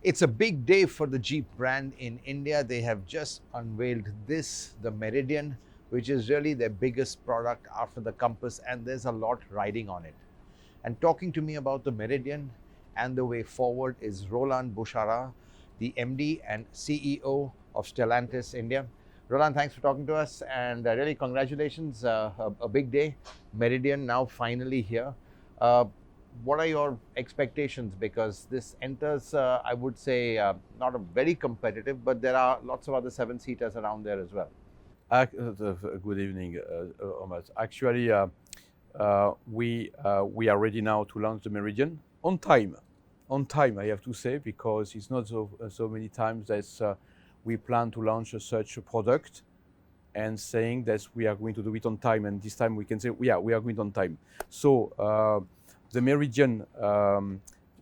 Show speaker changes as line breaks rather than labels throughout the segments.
It's a big day for the Jeep brand in India. They have just unveiled this, the Meridian, which is really their biggest product after the Compass, and there's a lot riding on it. And talking to me about the Meridian and the way forward is Roland Bouchara, the MD and CEO of Stellantis India. Roland, thanks for talking to us, and really congratulations. A big day. Meridian now finally here. Uh, what are your expectations? Because this enters, I would say, not a very competitive, but there are lots of other seven-seaters around there as well.
Good evening, Hormazd. Actually, we are ready now to launch the Meridian on time. On time, I have to say, because it's not so many times that we plan to launch such a product and saying that we are going to do it on time. And this time we can say, yeah, we are going on time. So the Meridian,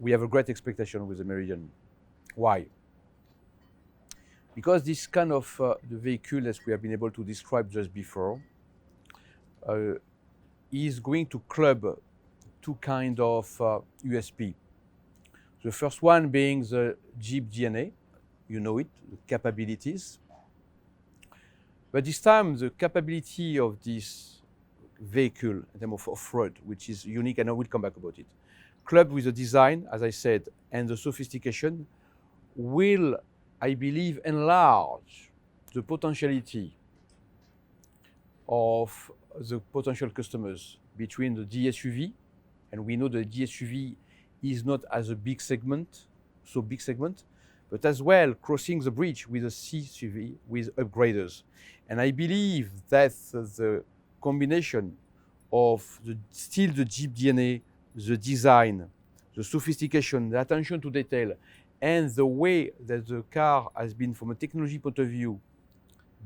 we have a great expectation with the Meridian. Why? Because this kind of the vehicle, as we have been able to describe just before, is going to club two kind of USP. The first one being the Jeep DNA, you know it, the capabilities. But this time, the capability of this vehicle in terms of off-road, which is unique, and I will come back about it, clubbed with the design, as I said, and the sophistication, will, I believe, enlarge the potentiality of the potential customers between the DSUV, and we know the DSUV is not as a big segment, but as well crossing the bridge with a CSUV with upgraders. And I believe that the combination of still the Jeep DNA, the design, the sophistication, the attention to detail, and the way that the car has been, from a technology point of view,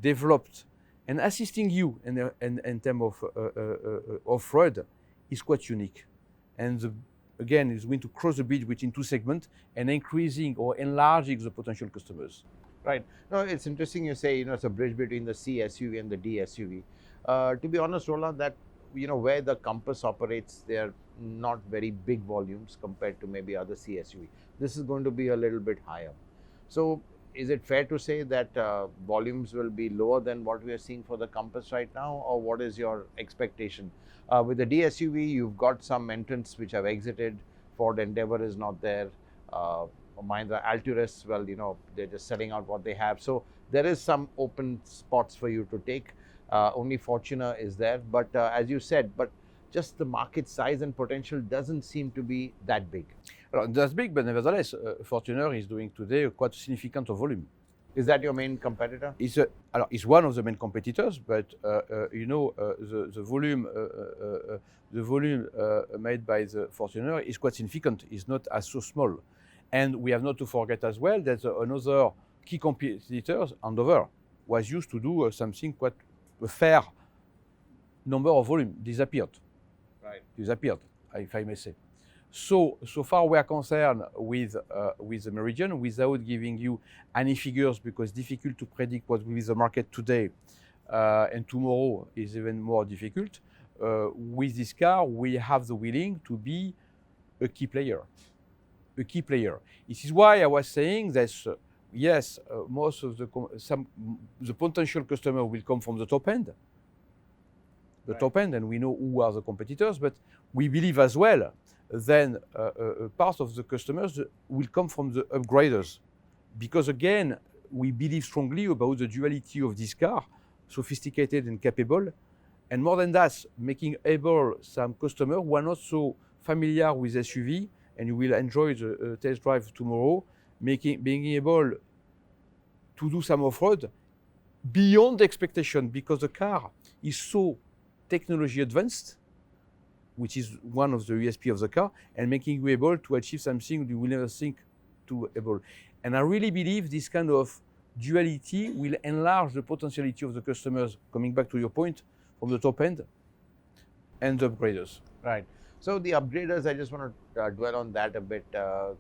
developed and assisting you in terms of off-road is quite unique. And again, is going to cross the bridge between two segments and increasing or enlarging the potential customers.
Right. No, it's interesting you say, it's a bridge between the C SUV and the D SUV. To be honest, Roland, that, where the Compass operates, they're not very big volumes compared to maybe other C SUV. This is going to be a little bit higher. So is it fair to say that volumes will be lower than what we are seeing for the Compass right now, or what is your expectation? With the DSUV, you've got some entrants which have exited. Ford Endeavour is not there. Mahindra Alturas, well, they're just selling out what they have. So there is some open spots for you to take. Only Fortuner is there. But as you said, but just the market size and potential doesn't seem to be that big.
That's big, but nevertheless, Fortuner is doing today quite a significant volume.
Is that your main competitor?
It's one of the main competitors, but the volume made by the Fortuner is quite significant. It's not as so small, and we have not to forget as well that another key competitor, Andover, was used to do something quite a fair number of volume disappeared.
Right.
Disappeared, if I may say. So far we are concerned with the Meridian, without giving you any figures, because it's difficult to predict what will be the market today, and tomorrow is even more difficult. With this car, we have the willing to be a key player. This is why I was saying that yes, most of the potential customer will come from the top end. Top end, and we know who are the competitors, but we believe as well then part of the customers will come from the upgraders, because again, we believe strongly about the duality of this car, sophisticated and capable, and more than that, making able some customers who are not so familiar with SUV, and you will enjoy the test drive tomorrow, being able to do some off-road beyond expectation, because the car is so technology advanced, which is one of the USP of the car, and making you able to achieve something you will never think to able. And I really believe this kind of duality will enlarge the potentiality of the customers, coming back to your point, from the top end and the upgraders.
Right. So the upgraders, I just want to dwell on that a bit. Do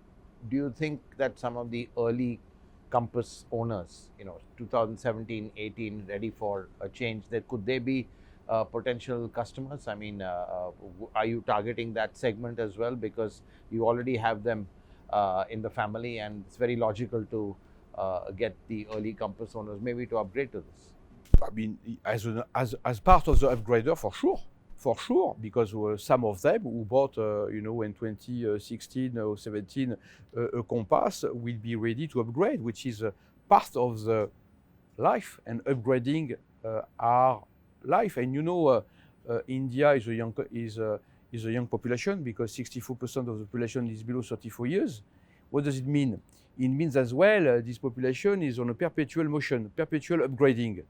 you think that some of the early Compass owners, 2017, 18, ready for a change, could they be potential customers? I mean, are you targeting that segment as well? Because you already have them in the family, and it's very logical to get the early Compass owners maybe to upgrade to this.
I mean, as part of the upgrader, for sure, because some of them who bought, in 2016 or 17 a Compass will be ready to upgrade, which is part of the life and upgrading our life. And India is a young population because 64% of the population is below 34 years. What does it mean? It means as well this population is on a perpetual motion, perpetual upgrading.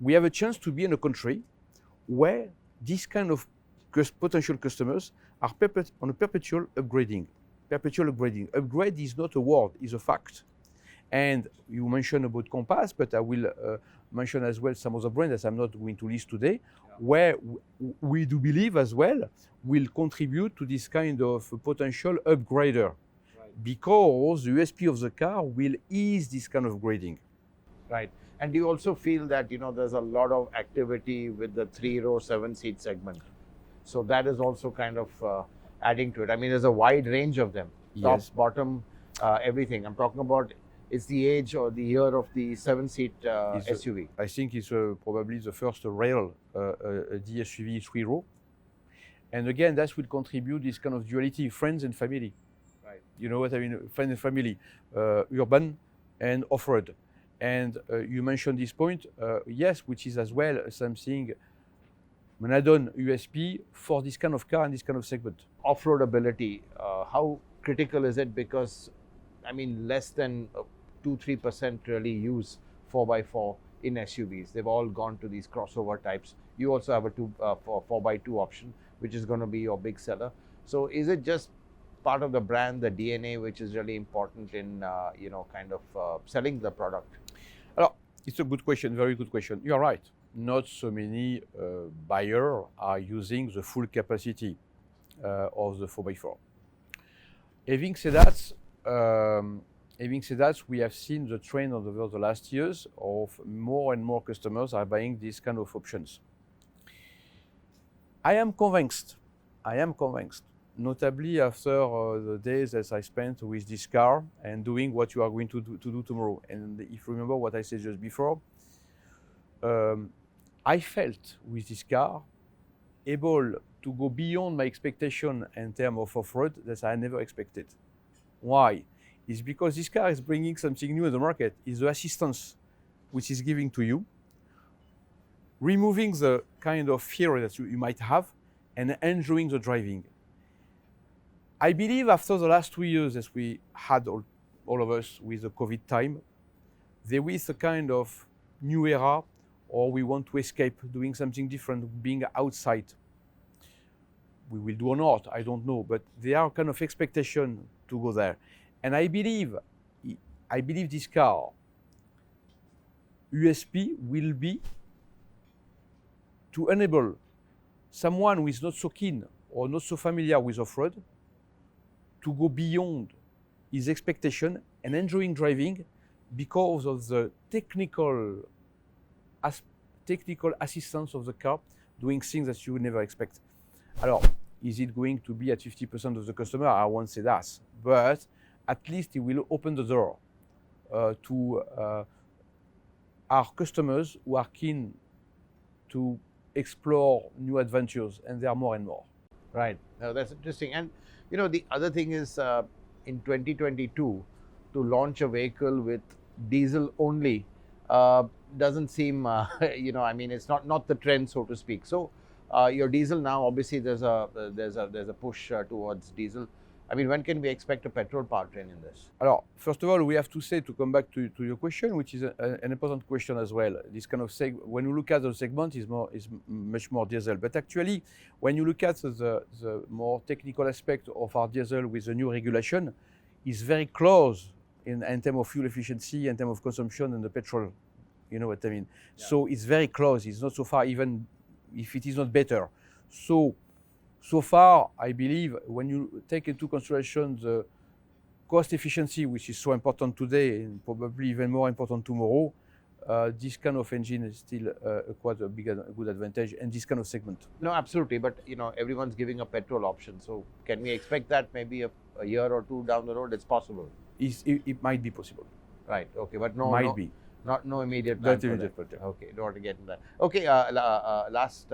We have a chance to be in a country where this kind of potential customers are on a perpetual upgrading. Perpetual upgrading. Upgrade is not a word, it's a fact. And you mentioned about Compass, but I will mention as well some other brands that I'm not going to list today, where we do believe as well will contribute to this kind of potential upgrader. Because the USP of the car will ease this kind of upgrading.
Right. And do you also feel that, there's a lot of activity with the 3-row, 7-seat segment? So that is also kind of adding to it. I mean, there's a wide range of them.
Yes.
Top, bottom, everything. I'm talking about it's the age or the year of the 7-seat SUV.
I think it's probably the first real DSUV 3-row. And again, that will contribute this kind of duality, friends and family.
Right.
You know what I mean? Friends and family, urban and off-road. And you mentioned this point, yes, which is as well something, an add-on USP for this kind of car and this kind of segment.
Off-road ability, how critical is it? Because, I mean, less than 2-3% really use 4x4 in SUVs. They've all gone to these crossover types. You also have a 4x2 option, which is going to be your big seller. So is it just part of the brand, the DNA, which is really important in, selling the product?
Alors, it's a good question, very good question. You're right. Not so many buyers are using the full capacity of the 4x4. Having said that, we have seen the trend over the last years of more and more customers are buying these kind of options. I am convinced, notably after the days that I spent with this car and doing what you are going to do tomorrow. And if you remember what I said just before, I felt with this car able to go beyond my expectation in terms of off-road that I never expected. Why? It's because this car is bringing something new in the market. It's the assistance which is giving to you, removing the kind of fear that you might have and enjoying the driving. I believe after the last 2 years that we had all of us with the COVID time, there is a kind of new era, or we want to escape doing something different, being outside. We will do or not, I don't know, but there are kind of expectation to go there. And I believe this car USP will be to enable someone who is not so keen or not so familiar with off-road to go beyond his expectation and enjoying driving because of the technical assistance of the car doing things that you would never expect. Alors, is it going to be at 50% of the customer? I won't say that, but at least it will open the door to our customers who are keen to explore new adventures, and there are more and more.
Right. Now that's interesting. And the other thing is in 2022 to launch a vehicle with diesel only doesn't seem, it's not the trend, so to speak. So your diesel now, obviously there's a push towards diesel. I mean, when can we expect a petrol powertrain in this?
Alors, first of all, we have to say, to come back to your question, which is an important question as well. This kind of when you look at the segment, is much more diesel. But actually, when you look at the more technical aspect of our diesel with the new regulation, is very close in terms of fuel efficiency, in terms of consumption, and the petrol. You know what I mean? Yeah. So it's very close. It's not so far, even if it is not better. So far, I believe when you take into consideration the cost efficiency, which is so important today and probably even more important tomorrow, this kind of engine is still quite a good advantage in this kind of segment.
No, absolutely. But everyone's giving a petrol option. So can we expect that maybe a year or two down the road, it's possible.
It might be possible.
Right. Okay. But no,
Might be.
no immediate plan
Not
for
immediate
that.
project.
Okay. Don't want to get into that. Okay. Last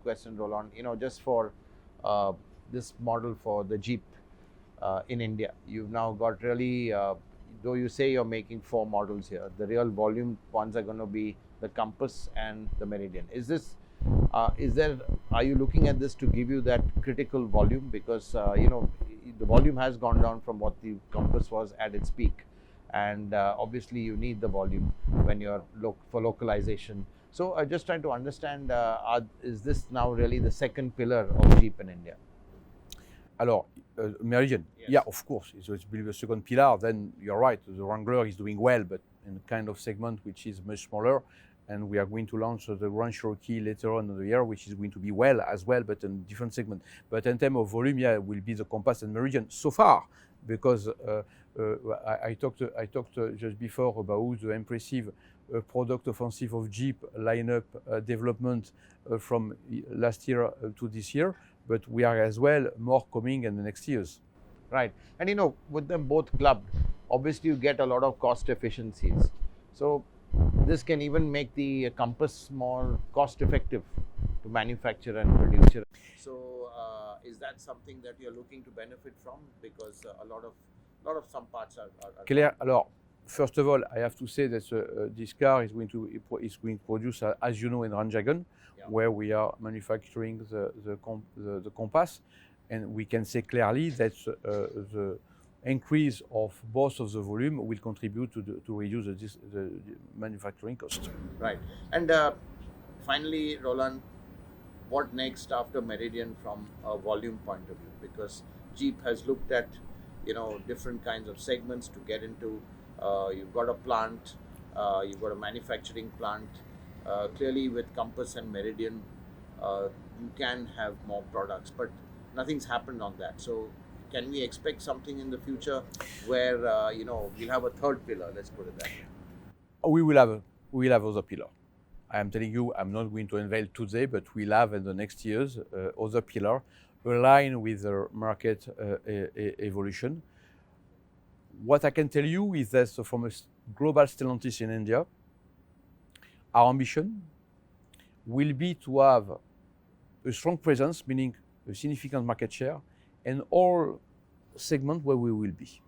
question, Roland. Just for this model for the Jeep in India, you've now got really. Though you say you're making 4 models here, the real volume ones are going to be the Compass and the Meridian. Are you looking at this to give you that critical volume? Because the volume has gone down from what the Compass was at its peak, and obviously you need the volume when you're for localization. So just trying to understand, is this now really the second pillar of Jeep in India?
Alors, Meridian,
Yes.
yeah, of course, it's will be the second pillar. Then you're right, the Wrangler is doing well, but in a kind of segment which is much smaller. And we are going to launch the Grand Cherokee later on in the year, which is going to be well as well, but in different segment. But in terms of volume, yeah, it will be the Compass and Meridian so far, because I talked just before about the impressive product offensive of Jeep lineup development from last year to this year. But we are as well more coming in the next years.
Right. And with them both clubbed, obviously you get a lot of cost efficiencies. So this can even make the Compass more cost effective to manufacture and produce. So is that something that you're looking to benefit from? Because a lot of some parts are
Claire, alors, first of all, I have to say that this car is going to produce, as you know, in Ranjagan,
Yeah.
where we are manufacturing the Compass, and we can say clearly that the increase of both of the volume will contribute to reduce the manufacturing cost.
Right. And finally, Roland, what next after Meridian from a volume point of view? Because Jeep has looked at different kinds of segments to get into. You've got a plant, you've got a manufacturing plant. Clearly, with Compass and Meridian, you can have more products, but nothing's happened on that. So can we expect something in the future where we'll have a third pillar? Let's put it that way.
We will have other pillar. I am telling you, I'm not going to unveil today, but we'll have in the next years other pillar aligned with the market evolution. What I can tell you is that from a global Stellantis in India, our ambition will be to have a strong presence, meaning a significant market share, in all segments where we will be.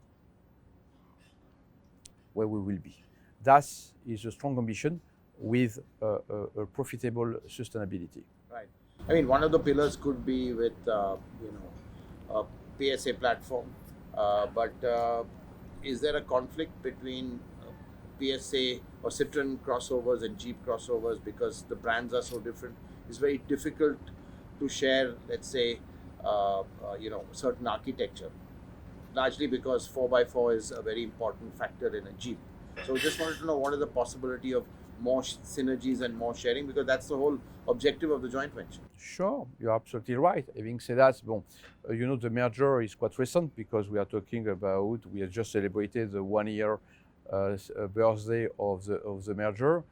That is a strong ambition with a profitable sustainability.
Right. I mean, one of the pillars could be with a PSA platform, but is there a conflict between PSA or Citroen crossovers and Jeep crossovers because the brands are so different? It's very difficult to share, let's say, certain architecture, largely because 4x4 is a very important factor in a Jeep. So just wanted to know what is the possibility of more synergies and more sharing, because that's the whole objective of the joint venture.
Sure, you're absolutely right. Having said that, the merger is quite recent because we are talking about, we have just celebrated the 1 year birthday of the merger.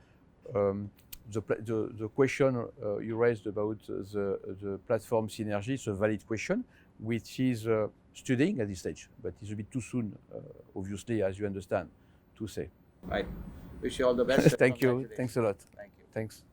The question you raised about the platform Synergies is a valid question, which is studying at this stage, but it's a bit too soon, obviously, as you understand, to say.
Right. Wish you all the best.
Thank you. Thanks a lot.
Thank you.
Thanks.